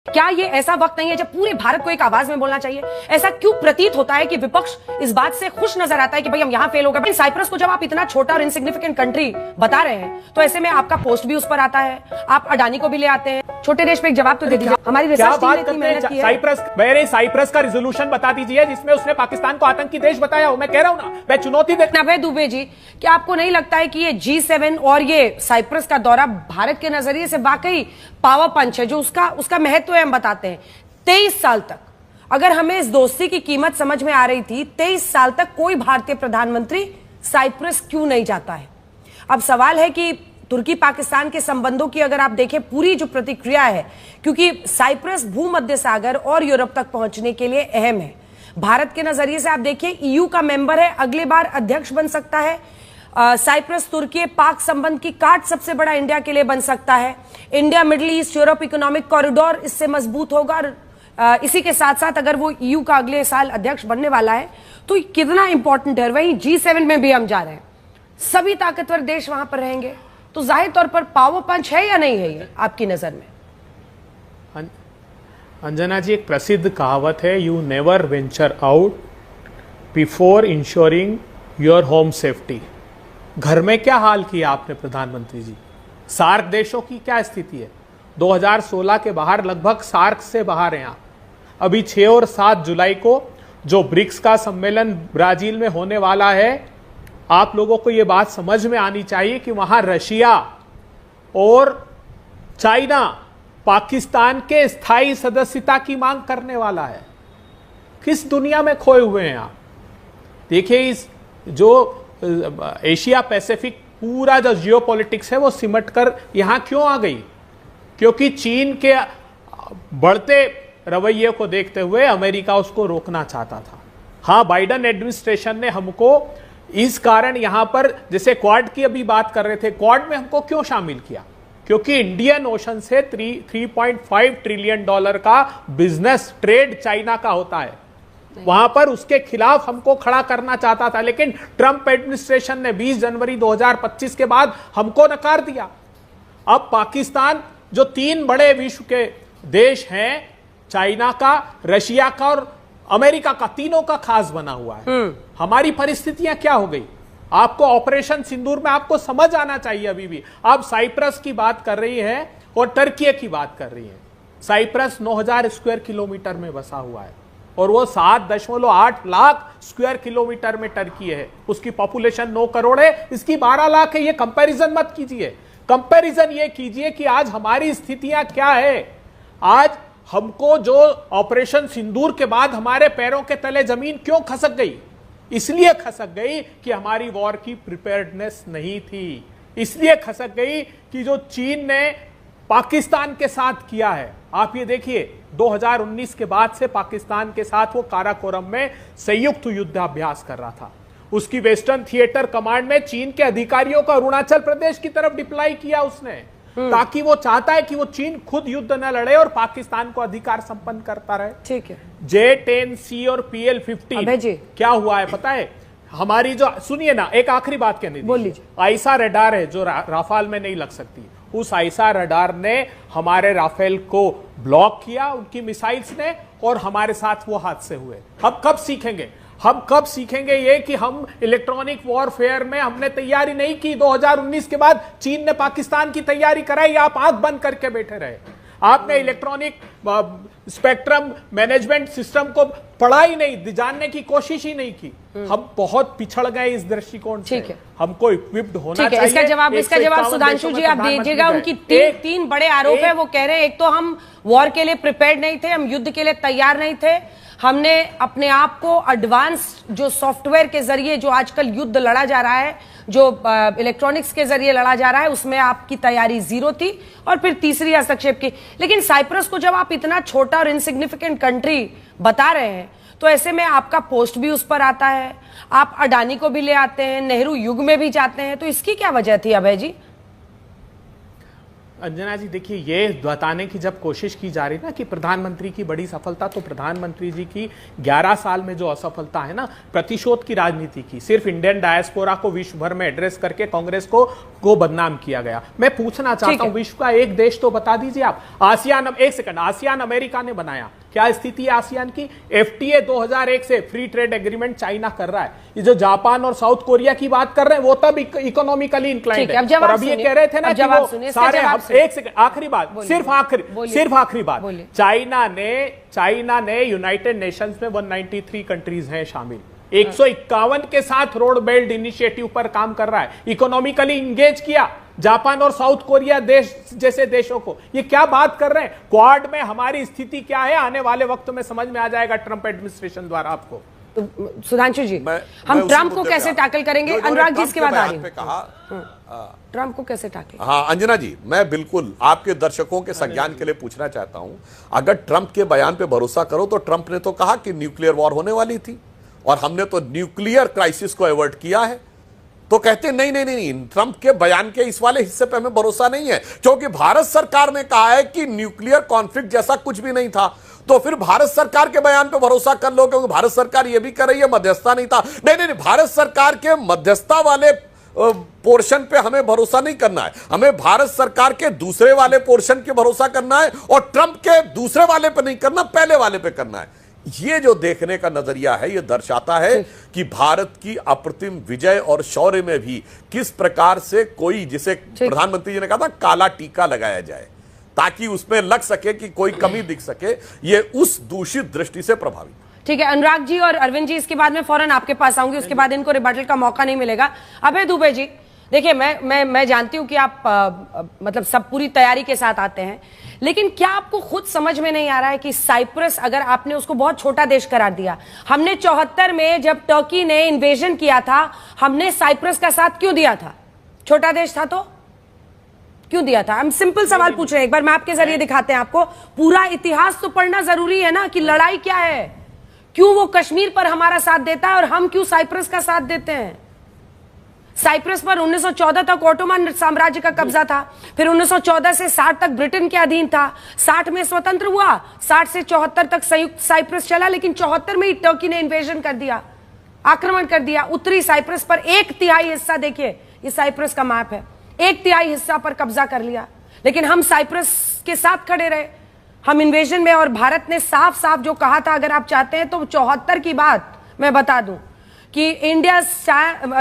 क्या ये ऐसा वक्त नहीं है जब पूरे भारत को एक आवाज में बोलना चाहिए? ऐसा क्यों प्रतीत होता है कि विपक्ष इस बात से खुश नजर आता है कि भाई हम यहां फेल हो गए? साइप्रस को जब आप इतना छोटा और इनसिग्निफिकेंट कंट्री बता रहे हैं तो ऐसे में आपका पोस्ट भी उस पर आता है, आप अडानी को भी ले आते हैं। छोटे देश पे एक जवाब तो दे दीजिए। हमारी रिसर्च टीम ने इतनी मेहनत की है। साइप्रस का रिजोल्यूशन बता दीजिए जिसमें उसने पाकिस्तान को आतंकी देश बताया हो। मैं कह रहा हूं ना, मैं चुनौती देता हूं। दुबे जी, क्या आपको नहीं लगता है कि ये G7 और ये साइप्रस का दौरा भारत के नजरिए से वाकई पावर पंच है, जो उसका महत्व है हम बताते हैं। 23 साल तक अगर हमें इस दोस्ती की कीमत समझ में आ रही थी, 23 साल तक कोई भारतीय प्रधानमंत्री साइप्रस क्यों नहीं जाता है? अब सवाल है कि तुर्की पाकिस्तान के संबंधों की अगर आप देखें पूरी जो प्रतिक्रिया है, क्योंकि साइप्रस भूमध्य सागर और यूरोप तक पहुंचने के लिए अहम है। भारत के नजरिए से आप देखिए EU का मेंबर है, अगले बार अध्यक्ष बन सकता है। साइप्रस तुर्की पाक संबंध की काट सबसे बड़ा इंडिया के लिए बन सकता है। India middle east Europe economic corridor इससे मजबूत होगा। इसी के साथ साथ अगर वो EU का अगले साल अध्यक्ष बनने वाला है तो कितना इंपॉर्टेंट है। वहीं G7 में भी हम जा रहे हैं, सभी ताकतवर देश वहां पर रहेंगे, तो जाहिर तौर पर पावर पंच है या नहीं है ये आपकी नजर में? अंजना जी, एक प्रसिद्ध कहावत है, you never venture out before ensuring your home safety. घर में क्या हाल किया आपने प्रधानमंत्री जी? सार्क देशों की क्या स्थिति है? 2016 के बाहर, लगभग सार्क से बाहर हैं आप। अभी 6 और 7 जुलाई को जो ब्रिक्स का सम्मेलन ब्राजील में होने वाला है, आप लोगों को यह बात समझ में आनी चाहिए कि वहां रशिया और चाइना पाकिस्तान के स्थायी सदस्यता की मांग करने वाला है। किस दुनिया में खोए हुए हैं आप? देखिए, इस जो एशिया पैसिफिक पूरा जो जियोपॉलिटिक्स है वो सिमट कर यहां क्यों आ गई? क्योंकि चीन के बढ़ते रवैये को देखते हुए अमेरिका उसको रोकना चाहता था। हाँ, बाइडेन एडमिनिस्ट्रेशन ने हमको इस कारण यहां पर, जैसे क्वाड की अभी बात कर रहे थे, क्वाड में हमको क्यों शामिल किया? क्योंकि इंडियन ओशन से 3.5 ट्रिलियन डॉलर का बिजनेस ट्रेड चाइना का होता है। वहां पर उसके खिलाफ हमको खड़ा करना चाहता था, लेकिन ट्रंप एडमिनिस्ट्रेशन ने 20 जनवरी 2025 के बाद हमको नकार दिया। अब पाकिस्तान, जो 3 बड़े विश्व के देश हैं, चाइना का, रशिया का और अमेरिका का, तीनों का खास बना हुआ है। हमारी परिस्थितियां क्या हो गई? आपको ऑपरेशन सिंदूर में आपको समझ आना चाहिए। अभी भी आप साइप्रस की बात कर रही हैं और टर्की की बात कर रही हैं। साइप्रस 9000 स्क्वायर किलोमीटर में बसा हुआ है और वो 7.8 लाख स्क्वायर किलोमीटर में टर्की है। उसकी पॉपुलेशन 9 करोड़ है, इसकी 12 लाख है। ये कंपैरिजन मत कीजिए। कंपैरिजन ये कीजिए कि आज हमारी स्थितियां क्या है। आज हमको जो ऑपरेशन सिंदूर के बाद हमारे पैरों के तले जमीन क्यों खसक गई? इसलिए खसक गई कि हमारी वॉर की प्रिपेयर्डनेस नहीं थी। इसलिए खसक गई कि जो चीन ने पाकिस्तान के साथ किया है। आप ये देखिए, 2019 के बाद से पाकिस्तान के साथ वो काराकोरम में संयुक्त युद्धाभ्यास कर रहा था। उसकी वेस्टर्न थिएटर कमांड में चीन के अधिकारियों का अरुणाचल प्रदेश की तरफ डिप्लॉय किया उसने, ताकि वो चाहता है कि वो चीन खुद युद्ध न लड़े और पाकिस्तान को अधिकार संपन्न करता रहे। ठीक है। J-10C और PL-15 क्या हुआ है पता है? हमारी जो, सुनिए ना, एक आखिरी बात कहनी थी। आइसा रडार है जो राफेल में नहीं लग सकती, उस आइसा रडार ने हमारे राफेल को ब्लॉक किया उनकी मिसाइल्स ने, और हमारे साथ वो हादसे हुए। हम कब सीखेंगे? हम कब सीखेंगे ये कि हम इलेक्ट्रॉनिक वॉरफेयर में हमने तैयारी नहीं की? 2019 के बाद चीन ने पाकिस्तान की तैयारी कराई, आप आंख बंद करके बैठे रहे। आपने इलेक्ट्रॉनिक स्पेक्ट्रम मैनेजमेंट सिस्टम को पढ़ा ही नहीं, जानने की कोशिश ही नहीं की। हम बहुत पिछड़ गए इस दृष्टिकोण से। हमको इक्विप्ड होना चाहिए। इसका जवाब सुधांशु जी आप दीजिएगा। उनकी तीन बड़े आरोप है। वो कह रहे हैं, एक तो हम वॉर के लिए प्रिपेयर्ड नहीं थे, हम युद्ध के लिए तैयार नहीं थे, हमने अपने आप को एडवांस जो सॉफ्टवेयर के जरिए जो आजकल युद्ध लड़ा जा रहा है, जो इलेक्ट्रॉनिक्स के जरिए लड़ा जा रहा है, उसमें आपकी तैयारी जीरो थी। और फिर तीसरी हस्तक्षेप की। लेकिन साइप्रस को जब आप इतना छोटा और इनसिग्निफिकेंट कंट्री बता रहे हैं तो ऐसे में आपका पोस्ट भी उस पर आता है, आप अडानी को भी ले आते हैं, नेहरू युग में भी जाते हैं, तो इसकी क्या वजह थी अभय जी? अंजना जी देखिए, ये बताने की जब कोशिश की जा रही ना कि प्रधानमंत्री की बड़ी सफलता, तो प्रधानमंत्री जी की 11 साल में जो असफलता है ना, प्रतिशोध की राजनीति की, सिर्फ इंडियन डायस्पोरा को विश्व भर में एड्रेस करके कांग्रेस को बदनाम किया गया। मैं पूछना चाहता हूं, विश्व का एक देश तो बता दीजिए आप। आसियान, एक सेकंड, आसियान अमेरिका ने बनाया, क्या स्थिति है आसियान की? एफटीए 2001 से फ्री ट्रेड एग्रीमेंट चाइना कर रहा है। ये जो जापान और साउथ कोरिया की बात कर रहे हैं वो तब इकोनॉमिकली इंक्लाइंड है। और अब ये कह रहे थे ना कि वो सारे, एक सेकंड, आखिरी बात, सिर्फ आखिरी बात, चाइना ने यूनाइटेड नेशंस में 193 कंट्रीज हैं शामिल, 151 के साथ रोड बेल्ट इनिशिएटिव पर काम कर रहा है, इकोनॉमिकली इंगेज किया जापान और साउथ कोरिया देश जैसे देशों को। ये क्या बात कर रहे हैं? क्वाड में हमारी स्थिति क्या है आने वाले वक्त में समझ में आ जाएगा ट्रंप एडमिनिस्ट्रेशन द्वारा आपको। तो सुधांशु जी, हम ट्रंप को कैसे टैकल करेंगे? अनुराग जी इसके बाद आ रही हूं। ट्रंप को कैसे टैकल? हाँ अंजना जी, मैं बिल्कुल आपके दर्शकों के संज्ञान के लिए पूछना चाहता हूं, अगर ट्रंप के बयान पे भरोसा करो तो ट्रंप ने तो कहा कि न्यूक्लियर वॉर होने वाली थी और हमने तो न्यूक्लियर क्राइसिस को अवॉइड किया है। तो कहते नहीं, ट्रंप के बयान के इस वाले हिस्से पे हमें भरोसा नहीं है, क्योंकि भारत सरकार ने कहा है कि न्यूक्लियर कॉन्फ्लिक्ट जैसा कुछ भी नहीं था। तो फिर भारत सरकार के बयान पे भरोसा कर लो, क्योंकि भारत सरकार ये भी कर रही है मध्यस्थता नहीं था। नहीं, भारत सरकार के मध्यस्थता वाले पोर्शन पे हमें भरोसा नहीं करना है, हमें भारत सरकार के दूसरे वाले पोर्शन पे भरोसा करना है, और ट्रंप के दूसरे वाले पे नहीं करना, पहले वाले पे करना है। ये जो देखने का नजरिया है, ये दर्शाता है कि भारत की अप्रतिम विजय और शौर्य में भी किस प्रकार से कोई, जिसे प्रधानमंत्री जी ने कहा था, काला टीका लगाया जाए ताकि उसमें लग सके कि कोई कमी दिख सके। ये उस दूषित दृष्टि से प्रभावित। ठीक है, अनुराग जी और अरविंद जी, इसके बाद मैं फौरन आपके पास आऊंगी, उसके बाद इनको रिबटल का मौका नहीं मिलेगा। अभय दुबे जी, देखिए मैं जानती हूं कि आप मतलब सब पूरी तैयारी के साथ आते हैं, लेकिन क्या आपको खुद समझ में नहीं आ रहा है कि साइप्रस, अगर आपने उसको बहुत छोटा देश करार दिया, हमने 74 में जब टर्की ने इन्वेजन किया था, हमने साइप्रस का साथ क्यों दिया था? छोटा देश था तो क्यों दिया था? हम सिंपल सवाल पूछ रहे हैं, एक बार मैं आपके जरिए दिखाते हैं आपको। पूरा इतिहास तो पढ़ना जरूरी है ना कि लड़ाई क्या है, क्यों वो कश्मीर पर हमारा साथ देता है और हम क्यों साइप्रस का साथ देते हैं। साइप्रस पर 1914 तक ओटोमन साम्राज्य का कब्जा था, फिर 1914 से 60 तक ब्रिटेन के अधीन था, 60 में स्वतंत्र हुआ, 60 से 74 तक संयुक्त साइप्रस चला, लेकिन 74 में ही टर्की ने इन्वेजन कर दिया, आक्रमण कर दिया। उत्तरी साइप्रस पर 1/3 हिस्सा, देखिए ये साइप्रस का मैप है, 1/3 हिस्सा पर कब्जा कर लिया, लेकिन हम साइप्रस के साथ खड़े रहे, हम इन्वेजन में। और भारत ने साफ साफ जो कहा था, अगर आप चाहते हैं तो 74 की बात मैं बता दूं कि इंडिया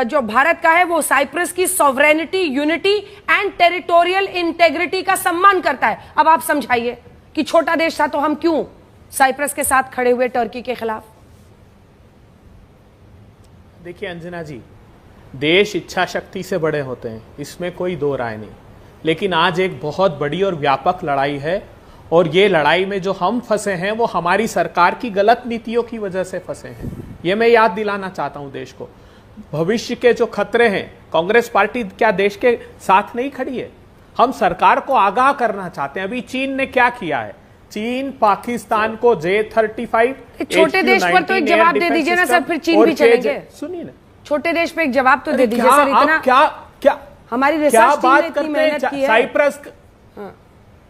जो भारत का है वो साइप्रस की sovereignty, unity and territorial integrity का सम्मान करता है। अब आप समझाइए कि छोटा देश था तो हम क्यों साइप्रस के साथ खड़े हुए टर्की के खिलाफ? देखिए अंजना जी, देश इच्छा शक्ति से बड़े होते हैं, इसमें कोई दो राय नहीं, लेकिन आज एक बहुत बड़ी और व्यापक लड़ाई है, और ये लड़ाई में जो हम फंसे हैं वो हमारी सरकार की गलत नीतियों की वजह से फंसे हैं। ये मैं याद दिलाना चाहता हूं देश को। भविष्य के जो खतरे हैं, कांग्रेस पार्टी क्या देश के साथ नहीं खड़ी है? हम सरकार को आगाह करना चाहते हैं। अभी चीन ने क्या किया है? चीन पाकिस्तान को J-35 छोटे देश पर तो एक जवाब दे दीजिए ना सर, फिर चीन भी चलेंगे। सुनिए ना, छोटे देश पे एक जवाब तो दे दीजिए सर। इतना क्या हमारी रिसर्च टीम ने इतनी मेहनत की है। साइप्रस,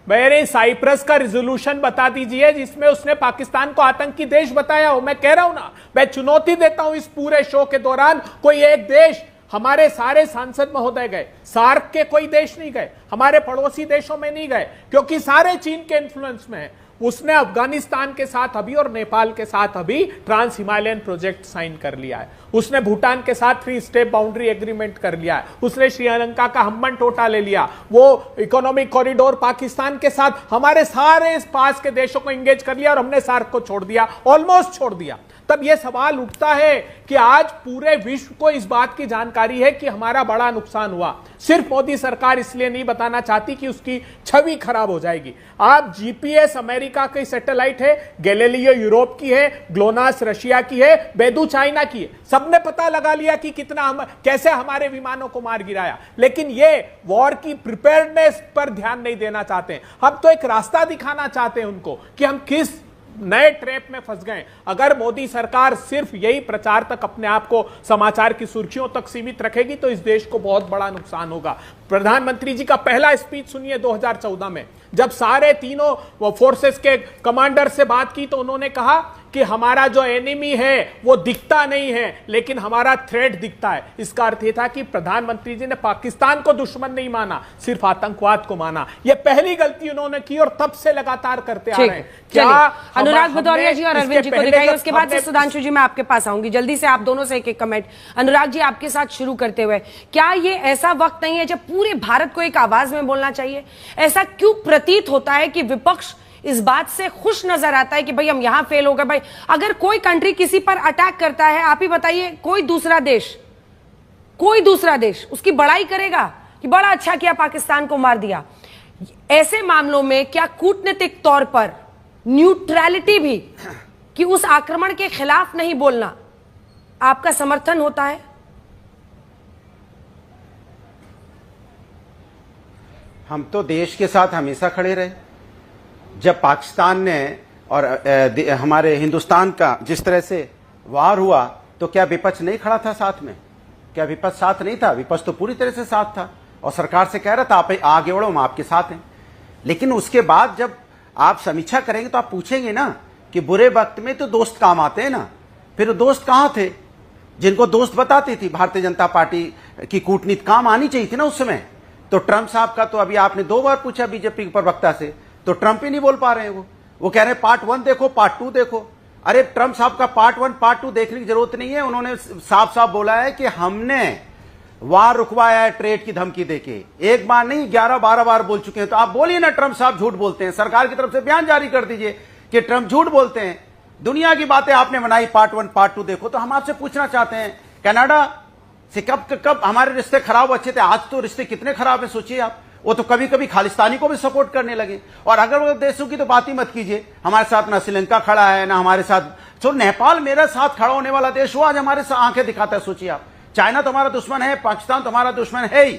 मेरे साइप्रस का रिजोल्यूशन बता दीजिए जिसमें उसने पाकिस्तान को आतंकी देश बताया हो। मैं कह रहा हूं ना, मैं चुनौती देता हूं इस पूरे शो के दौरान, कोई एक देश, हमारे सारे सांसद महोदय गए, सार्क के कोई देश नहीं गए, हमारे पड़ोसी देशों में नहीं गए, क्योंकि सारे चीन के इन्फ्लुएंस में है। उसने अफगानिस्तान के साथ अभी और नेपाल के साथ अभी ट्रांस हिमालयन प्रोजेक्ट साइन कर लिया है। उसने भूटान के साथ 3 स्टेप बाउंड्री एग्रीमेंट कर लिया है। उसने श्रीलंका का हम्बन टोटा ले लिया। वो इकोनॉमिक कॉरिडोर पाकिस्तान के साथ, हमारे सारे पास के देशों को एंगेज कर लिया, और हमने सार्क को छोड़ दिया, ऑलमोस्ट छोड़ दिया। तब यह सवाल उठता है कि आज पूरे विश्व को इस बात की जानकारी है कि हमारा बड़ा नुकसान हुआ। सिर्फ मोदी सरकार इसलिए नहीं बताना चाहती कि उसकी छवि खराब हो जाएगी। आप जीपीएस अमेरिका की सैटेलाइट है, गैलीलियो यूरोप की है, ग्लोनास रशिया की है, बेदू चाइना की है, सबने पता लगा लिया कि कितना कैसे हमारे विमानों को मार गिराया। लेकिन ये वॉर की प्रिपेयर्डनेस पर ध्यान नहीं देना चाहते। हम तो एक रास्ता दिखाना चाहते हैं उनको कि हम किस नए ट्रैप में फंस गए। अगर मोदी सरकार सिर्फ यही प्रचार तक अपने आप को समाचार की सुर्खियों तक सीमित रखेगी तो इस देश को बहुत बड़ा नुकसान होगा। प्रधानमंत्री जी का पहला स्पीच सुनिए 2014 में, जब सारे तीनों फोर्सेस के कमांडर से बात की तो उन्होंने कहा कि हमारा जो एनिमी है वो दिखता नहीं है लेकिन हमारा थ्रेट दिखता है। इसका अर्थ यह था कि प्रधानमंत्री जी ने पाकिस्तान को दुश्मन नहीं माना, सिर्फ आतंकवाद को माना। यह पहली गलती उन्होंने की और तब से लगातार करते आ रहे हैं। क्या अनुराग भदौरिया जी और अरविंद जी को दिखाइए, उसके बाद से सुधांशु जी मैं आपके पास आऊंगी। जल्दी से आप दोनों से एक एक कमेंट। अनुराग जी आपके साथ शुरू करते हुए, क्या ये ऐसा वक्त नहीं है जब पूरे भारत को एक आवाज में बोलना चाहिए? ऐसा क्यों प्रतीत होता है कि विपक्ष इस बात से खुश नजर आता है कि भाई हम यहां फेल हो गए? भाई अगर कोई कंट्री किसी पर अटैक करता है, आप ही बताइए, कोई दूसरा देश उसकी बड़ाई करेगा कि बड़ा अच्छा किया पाकिस्तान को मार दिया? ऐसे मामलों में क्या कूटनीतिक तौर पर न्यूट्रलिटी भी, कि उस आक्रमण के खिलाफ नहीं बोलना, आपका समर्थन होता है? हम तो देश के साथ हमेशा खड़े रहे। जब पाकिस्तान ने और हमारे हिंदुस्तान का जिस तरह से वार हुआ तो क्या विपक्ष नहीं खड़ा था साथ में? क्या विपक्ष साथ नहीं था? विपक्ष तो पूरी तरह से साथ था और सरकार से कह रहा था आप आगे बढ़ो, हम आपके साथ हैं। लेकिन उसके बाद जब आप समीक्षा करेंगे तो आप पूछेंगे ना कि बुरे वक्त में तो दोस्त काम आते हैं ना। फिर दोस्त कहां थे जिनको दोस्त बताती थी भारतीय जनता पार्टी की? कूटनीति काम आनी चाहिए थी ना उस समय। तो ट्रंप साहब का तो अभी आपने 2 बार पूछा बीजेपी के प्रवक्ता से, तो ट्रंप ही नहीं बोल पा रहे हैं। वो कह रहे हैं पार्ट 1 देखो, पार्ट 2 देखो। अरे ट्रंप साहब का पार्ट 1 पार्ट 2 देखने की जरूरत नहीं है। उन्होंने साफ साफ बोला है कि हमने वार रुकवाया है ट्रेड की धमकी देके। एक बार नहीं 11-12 बार बोल चुके हैं। तो आप बोलिए ना ट्रंप साहब झूठ बोलते हैं, सरकार की तरफ से बयान जारी कर दीजिए कि ट्रंप झूठ बोलते हैं। दुनिया की बातें आपने बनाई, पार्ट 1 पार्ट 2 देखो। तो हम आपसे पूछना चाहते हैं, कनाडा से कब हमारे रिश्ते खराब अच्छे थे, आज तो रिश्ते कितने खराब है सोचिए आप। वो तो कभी कभी खालिस्तानी को भी सपोर्ट करने लगे। और अगर वो देशों की तो बात ही मत कीजिए, हमारे साथ ना श्रीलंका खड़ा है ना हमारे साथ। तो नेपाल मेरा साथ खड़ा होने वाला देश, वो आज हमारे साथ आंखें दिखाता है। सोचिए आप, चाइना तो हमारा दुश्मन है, पाकिस्तान तो हमारा दुश्मन है ही,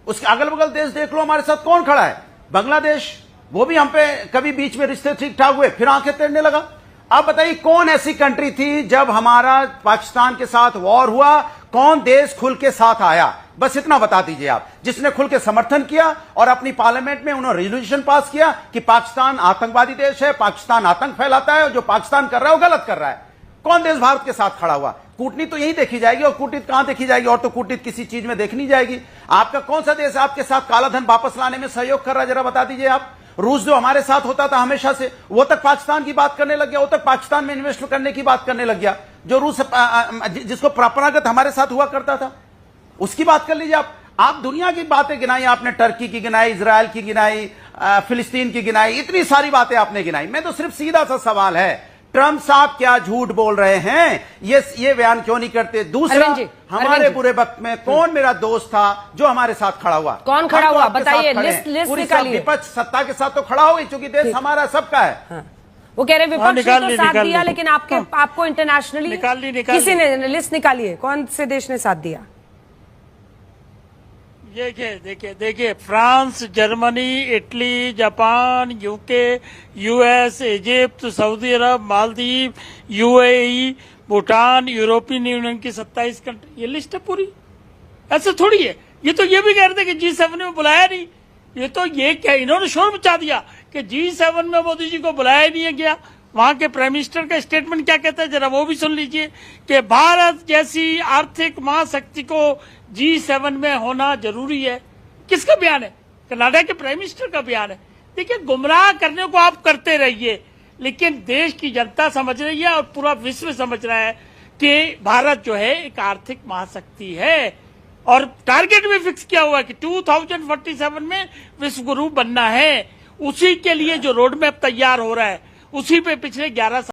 उसके अगल बगल देश देख लो हमारे साथ कौन खड़ा है? बांग्लादेश, वो भी हम पे कभी बीच में रिश्ते ठीक ठाक हुए फिर आंखें तेरने लगा। अब बताइए कौन ऐसी कंट्री थी जब हमारा पाकिस्तान के साथ वॉर हुआ, कौन देश खुल के साथ आया? बस इतना बता दीजिए आप, जिसने खुल के समर्थन किया और अपनी पार्लियामेंट में उन्होंने रेजोल्यूशन पास किया कि पाकिस्तान आतंकवादी देश है, पाकिस्तान आतंक फैलाता है और जो पाकिस्तान कर रहा है वो गलत कर रहा है। कौन देश भारत के साथ खड़ा हुआ? कूटनीति तो यही देखी जाएगी, और कूटनीति कहां देखी जाएगी? और तो कूटनीति किसी चीज में देखनी जाएगी। आपका कौन सा देश आपके साथ काला धन वापस लाने में सहयोग कर रहा है, जरा बता दीजिए आप। रूस जो हमारे साथ होता था हमेशा से, वो तक पाकिस्तान की बात करने लग गया, वो तक पाकिस्तान में इन्वेस्ट करने की बात करने लग गया। जो रूस जिसको परंपरागत हमारे साथ हुआ करता था उसकी बात कर लीजिए आप दुनिया की बातें गिनाई आपने, टर्की की गिनाई, इजराइल की गिनाई, फिलिस्तीन की गिनाई, इतनी सारी बातें आपने गिनाई। मैं तो सिर्फ सीधा सा सवाल है, ट्रंप साहब क्या झूठ बोल रहे हैं? ये बयान क्यों नहीं करते? दूसरा, हमारे बुरे वक्त में कौन मेरा दोस्त था जो हमारे साथ खड़ा हुआ? कौन खड़ा हुआ बताइए, लिस्ट निकालिए। विपक्ष सत्ता के साथ तो खड़ा होगी क्योंकि देश हमारा सबका है। हाँ। वो कह रहे विपक्ष ने तो साथ दिया, लेकिन आपको इंटरनेशनली किसी ने लिस्ट निकालिए, कौन से देश ने साथ दिया? देखिए France, Germany, Italy, Japan, UK, US, Egypt, Saudi Arabia, Maldives, UAE, Bhutan, European Union की 27 कंट्री, ये लिस्ट है पूरी। ऐसे थोड़ी है। ये तो ये भी कह रहे थे कि G7 में बुलाया नहीं। ये तो ये क्या इन्होंने शोर मचा दिया कि G7 में मोदी जी को बुलाया नहीं गया। वहां के प्राइम मिनिस्टर का स्टेटमेंट क्या कहता है, जरा वो भी सुन लीजिए कि भारत जैसी आर्थिक महाशक्ति को G7 में होना जरूरी है। किसका बयान है? कनाडा के प्राइम मिनिस्टर का बयान है। देखिए, गुमराह करने को आप करते रहिए, लेकिन देश की जनता समझ रही है और पूरा विश्व समझ रहा है कि भारत जो है एक आर्थिक महाशक्ति है। और टारगेट भी फिक्स किया हुआ है कि 2047 में विश्व गुरु बनना है। उसी के लिए जो रोड मैप तैयार हो रहा है, उसी पे पिछले 11